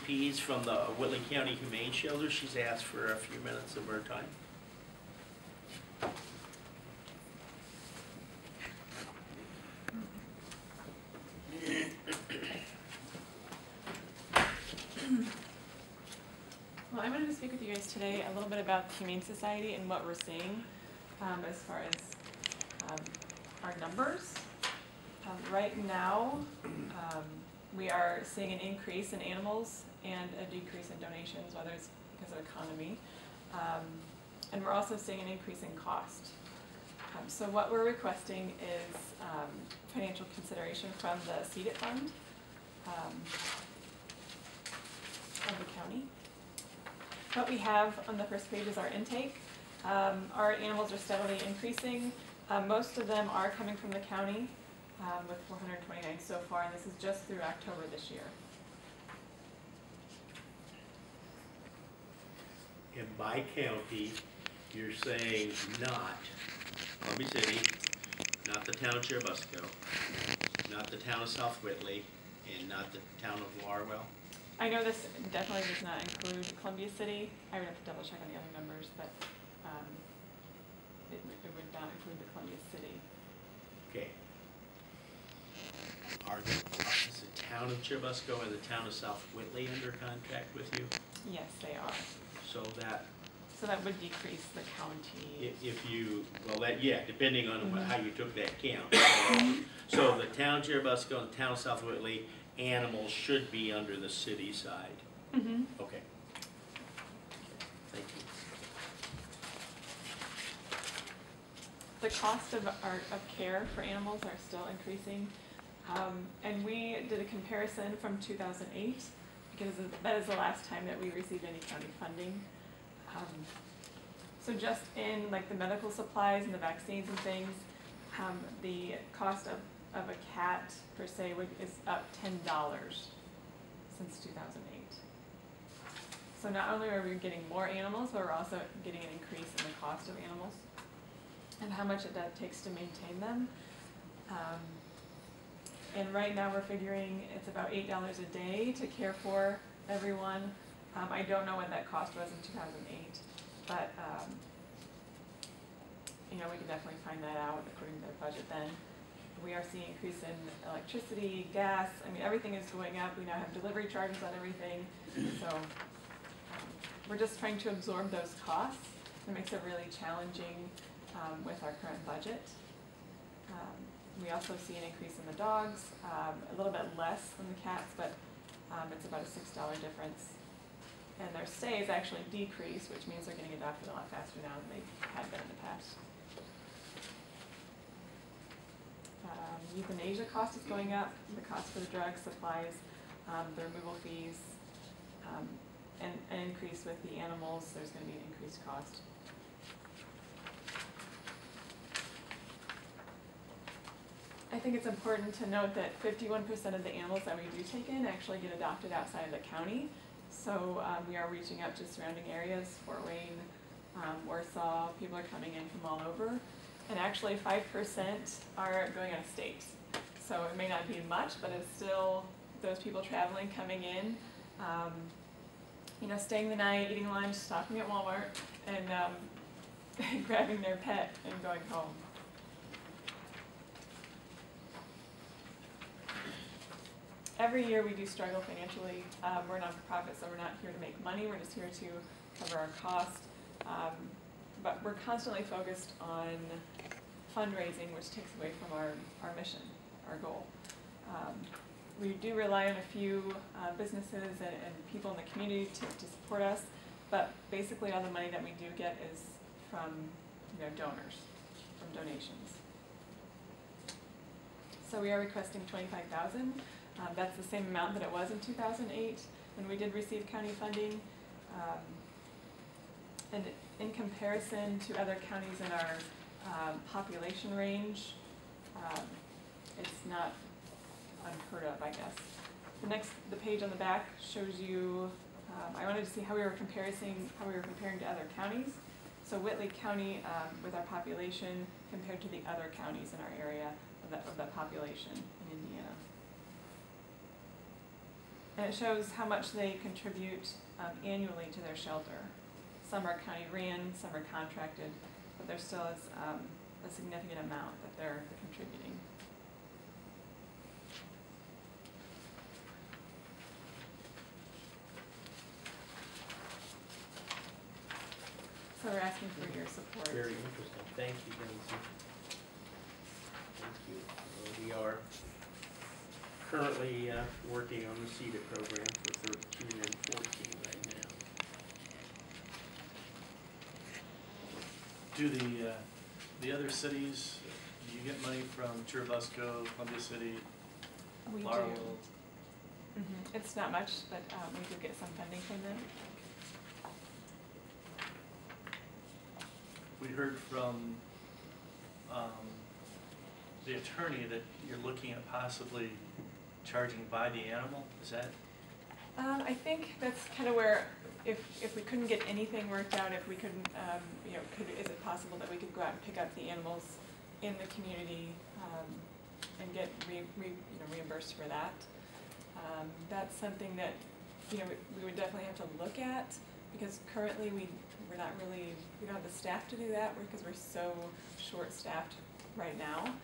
Pease from the Whitley County Humane Shelter. She's asked for a few minutes of her time. Well, I wanted to speak with you guys today a little bit about the Humane Society and what we're seeing as far as our numbers. Right now, we are seeing an increase in animals and a decrease in donations, whether it's because of economy. And we're also seeing an increase in cost. So what we're requesting is financial consideration from the CEDIT fund of the county. What we have on the first page is our intake. Our animals are steadily increasing. Most of them are coming from the county, with 429 so far, and this is just through October this year. And by county, you're saying not Columbia City, not the town of Churubusco, not the town of South Whitley, and not the town of Larwell? I know this definitely does not include Columbia City. I would have to double check on the other numbers, but it would not include the Columbia City. Okay. Is the town of Churubusco and the town of South Whitley under contract with you? Yes, they are. So that would decrease the county. If you, well, that, yeah, depending on how you took that count. So the town of Churubusco and the town of South Whitley, animals should be under the city side. Mm-hmm. Okay. Thank you. The cost of care for animals are still increasing. And we did a comparison from 2008 because that is the last time that we received any county funding. So just in like the medical supplies and the vaccines and things, the cost of a cat per se is up $10 since 2008. So not only are we getting more animals, but we're also getting an increase in the cost of animals and how much it takes to maintain them. And right now we're figuring it's about $8 a day to care for everyone. I don't know what that cost was in 2008, but you know, we can definitely find that out according to their budget then. We are seeing increase in electricity, gas. I mean, everything is going up. We now have delivery charges on everything. So we're just trying to absorb those costs. It makes it really challenging with our current budget. We also see an increase in the dogs, a little bit less than the cats, but it's about a $6 difference. And their stay is actually decreased, which means they're getting adopted a lot faster now than they had been in the past. Euthanasia cost is going up, the cost for the drugs, supplies, the removal fees, and an increase with the animals, there's going to be an increased cost. I think it's important to note that 51% of the animals that we do take in actually get adopted outside of the county. So we are reaching out to surrounding areas, Fort Wayne, Warsaw, people are coming in from all over. And actually 5% are going out of state. So it may not be much, but it's still those people traveling, coming in, you know, staying the night, eating lunch, stopping at Walmart, and grabbing their pet and going home. Every year we do struggle financially. We're a nonprofit, so we're not here to make money. We're just here to cover our costs. But we're constantly focused on fundraising, which takes away from our mission, our goal. We do rely on a few businesses and people in the community to support us, but basically all the money that we do get is from, you know, donors, from donations. So we are requesting $25,000. That's the same amount that it was in 2008 when we did receive county funding. And in comparison to other counties in our population range, it's not unheard of, I guess. The page on the back shows you, I wanted to see how we were comparing to other counties. So Whitley County, with our population, compared to the other counties in our area of that population in Indiana. And it shows how much they contribute annually to their shelter. Some are county ran, some are contracted, but there still is a significant amount that they're contributing. So we're asking for your support. Very interesting. Thank you, Lindsay. Thank you. We are currently working on the CETA program for 13 and 14 right now. Do the other cities, do you get money from Churubusco, Columbia City, We Laurel? do. It's not much, but we do get some funding from them. We heard from the attorney that you're looking at possibly charging by the animal. Is that? I think that's kind of where, if we couldn't get anything worked out, if we couldn't, is it possible that we could go out and pick up the animals in the community and get reimbursed for that? That's something that we would definitely have to look at, because currently we don't have the staff to do that because we're so short-staffed right now.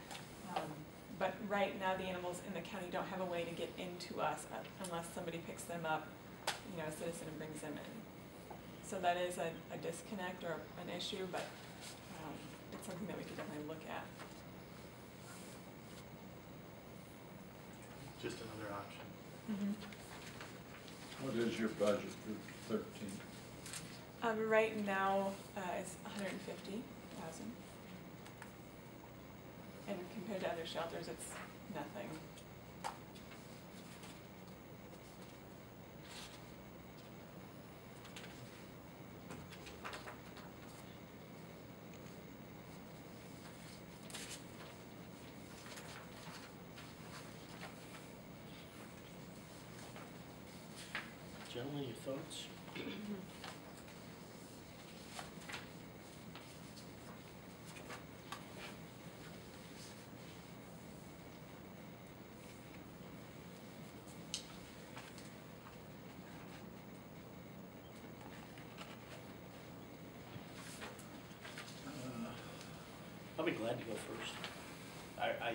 But right now, the animals in the county don't have a way to get into us unless somebody picks them up, a citizen, and brings them in. So that is a disconnect or an issue, but it's something that we could definitely look at. Just another option. What is your budget for 13? Right now, it's $150,000. And compared to other shelters, it's nothing. Gentlemen, your thoughts? I'll be glad to go first. I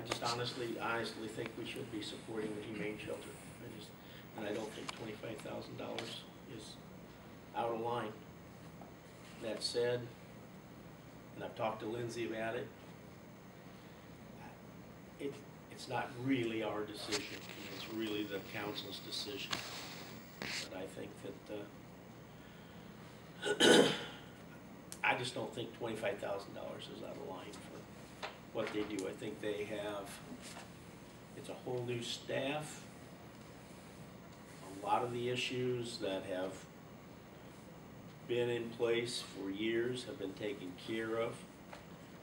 just honestly think we should be supporting the humane shelter. And I don't think $25,000 is out of line. That said, and I've talked to Lindsay about it, it's not really our decision. It's really the council's decision. But I think that I just don't think $25,000 is out of line for what they do. I think they have, it's a whole new staff. A lot of the issues that have been in place for years have been taken care of.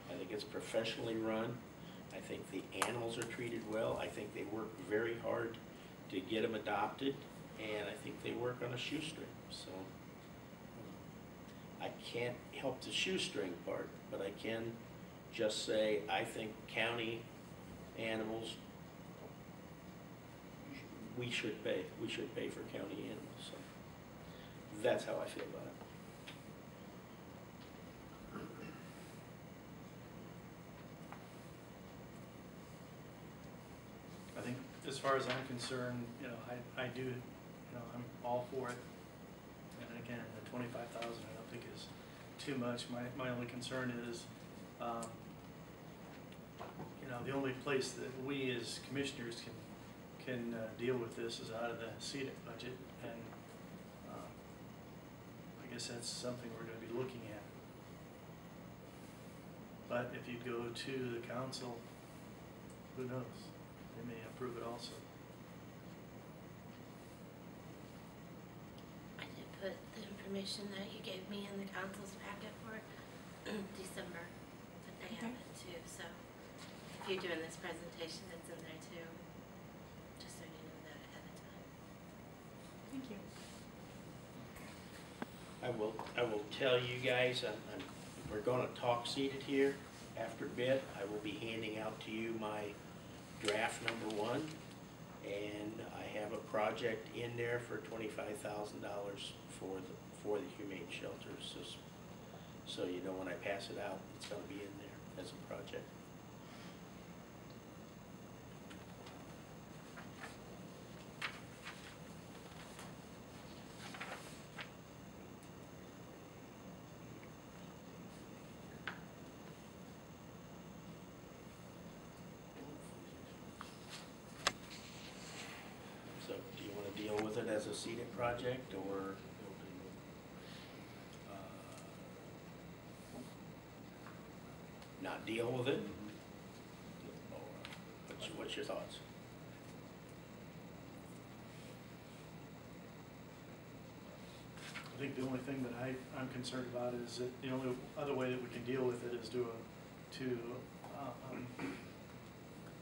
I think it's professionally run. I think the animals are treated well. I think they work very hard to get them adopted, and I think they work on a shoestring. So I can't help the shoestring part, but I can just say I think county animals, we should pay. We should pay for county animals. So that's how I feel about it. I think as far as I'm concerned, I do, I'm all for it. And again, the $25,000 I don't think is too much. My only concern is, the only place that we as commissioners can deal with this is out of the CETA budget, and I guess that's something we're going to be looking at. But if you go to the council, who knows? They may approve it also. I did put the information that you gave me in the council's packet for December, but they have it too. So if you're doing this presentation, it's in there too, just so you know that ahead of time. Thank you. I will tell you guys, we're going to talk seated here after a bit. I will be handing out to you my draft number 1, And I have a project in there for $25,000 for the humane shelters, so you know when I pass it out, it's gonna be in there as a project. So do you wanna deal with it as a seated project, or not deal with it? Or what's your thoughts? I think the only thing that I'm concerned about is that the only other way that we can deal with it is to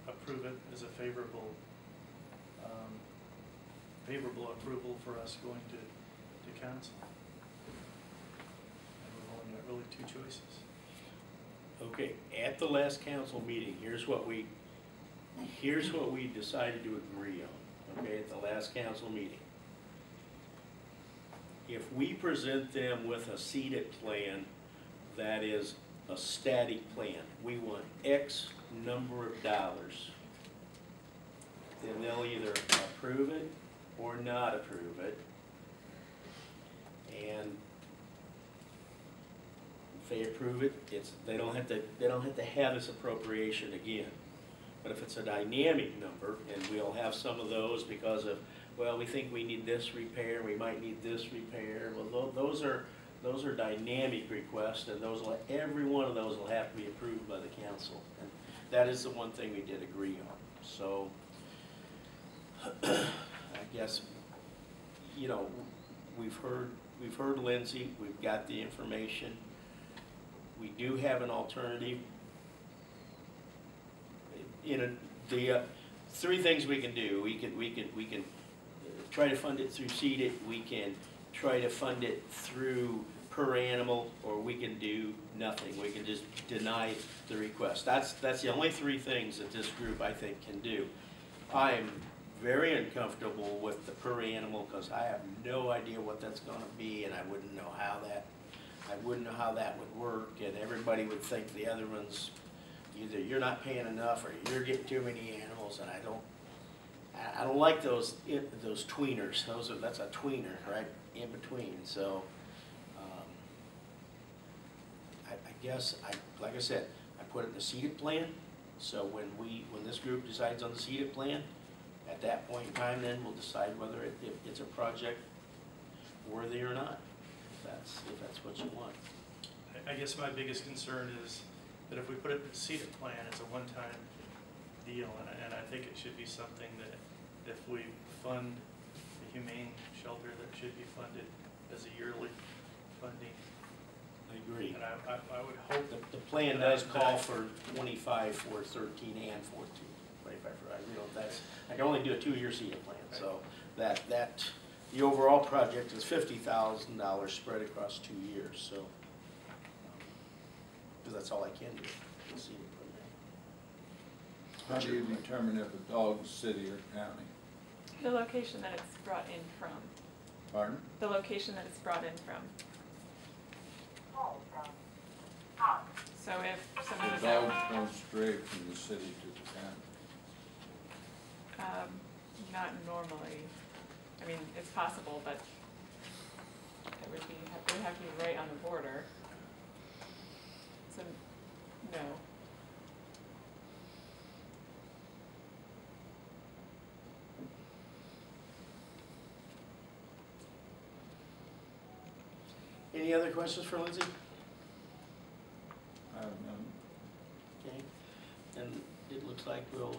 approve it as a favorable approval for us going to council. And we've only got really two choices. Okay, at the last council meeting, here's what we decided to agree on, okay, at the last council meeting. If we present them with a seated plan that is a static plan, we want X number of dollars, then they'll either approve it or not approve it. And if they approve it, they don't have to have this appropriation again. But if it's a dynamic number, and we'll have some of those because of, well, we think we need this repair, we might need this repair. Well, those are dynamic requests, and every one of those will have to be approved by the council. And that is the one thing we did agree on. So I guess, you know, we've heard Lindsay, we've got the information. We do have an alternative. The three things we can do. We can try to fund it through seeded. We can try to fund it through per animal, or we can do nothing. We can just deny the request. That's the only three things that this group, I think, can do. I am very uncomfortable with the per animal because I have no idea what that's going to be, and I wouldn't know how that would work, and everybody would think the other ones, either you're not paying enough or you're getting too many animals, and I don't like those tweeners. That's a tweener, right, in between. So I guess, like I said, I put it in the seeded plan. So when this group decides on the seeded plan, at that point in time, then we'll decide whether it's a project worthy or not, if that's what you want. I guess my biggest concern is that if we put it in the seeded plan, it's a one-time deal, and I think it should be something that if we fund the humane shelter, that should be funded as a yearly funding. I agree. And I would hope The plan does call for 25 for 13 and 14. 25 for, I can only do a 2-year seeded plan, so that the overall project is $50,000 spread across 2 years, so because that's all I can do. The seeded program. How do you determine if a dog's city or county? The location that it's brought in from. Pardon? The location that it's brought in from. So if somebody was The dog's out, going straight from the city to the county. not normally. I mean, it's possible, but it would have to be right on the border. So, no. Any other questions for Lindsay? I have none. Okay, and it looks like we'll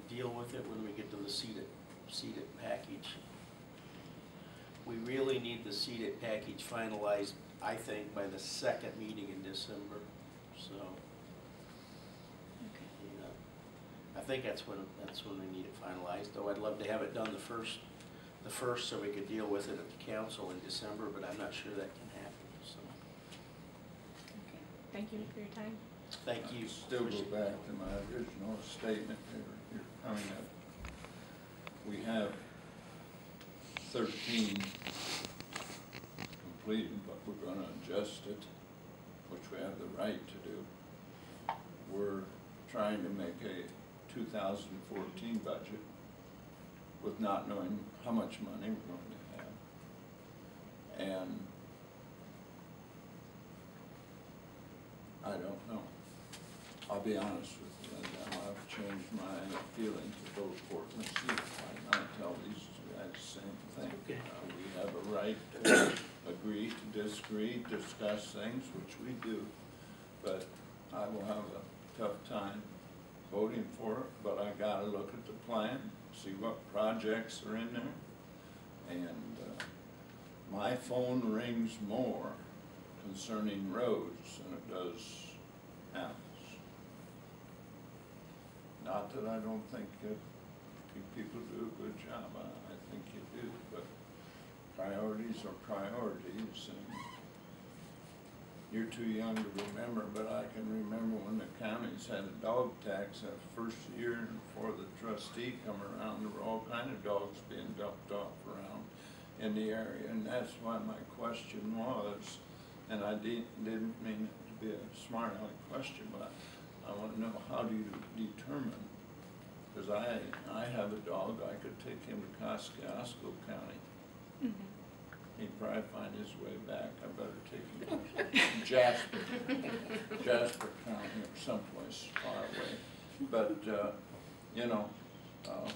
deal with it when we get to the seeded package. We really need the seeded package finalized, I think, by the second meeting in December. So, you know, I think that's when we need it finalized. Though I'd love to have it done the first, so we could deal with it at the council in December. But I'm not sure that can happen. So, Okay. Thank you for your time. thank you. Still go back to my original statement there. you're coming up, we have 13 completed, but we're gonna adjust it, which we have the right to do. We're trying to make a 2014 budget with not knowing how much money we're going to have. And I don't know. I'll be honest with you, I've changed my feeling to vote for it and see if I tell these two guys the same thing. Okay. We have a right to agree to disagree, discuss things, which we do, but I will have a tough time voting for it, but I gotta look at the plan, see what projects are in there, and my phone rings more concerning roads than it does houses. Not that I don't think people do a good job, I think you do, but priorities are priorities, and you're too young to remember, but I can remember when the counties had a dog tax that first year, and before the trustee come around, there were all kind of dogs being dumped off around in the area, and that's why my question was, and I didn't mean it to be a smart aleck question, but I want to know, how do you determine? Because I have a dog, I could take him to Kosciuszko County. Mm-hmm. He'd probably find his way back. I better take him to Jasper County or someplace far away. But, you know,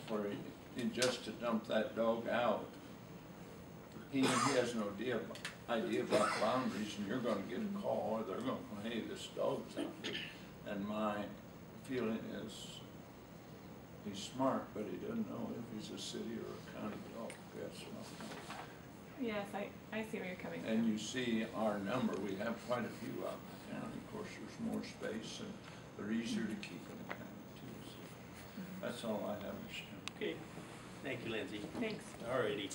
for just to dump that dog out, he has no idea about boundaries, and you're gonna get a call, or they're gonna go, hey, this dog's out here. And my feeling is, he's smart, but he doesn't know if he's a city or a county dog. That's my point. Yes, I see where you're coming from. And you see our number, we have quite a few out in the county. Of course, there's more space, and they're easier to keep in the county too. So that's all I have, Mr. Chairman. Okay, thank you, Lindsay. Thanks. Alrighty.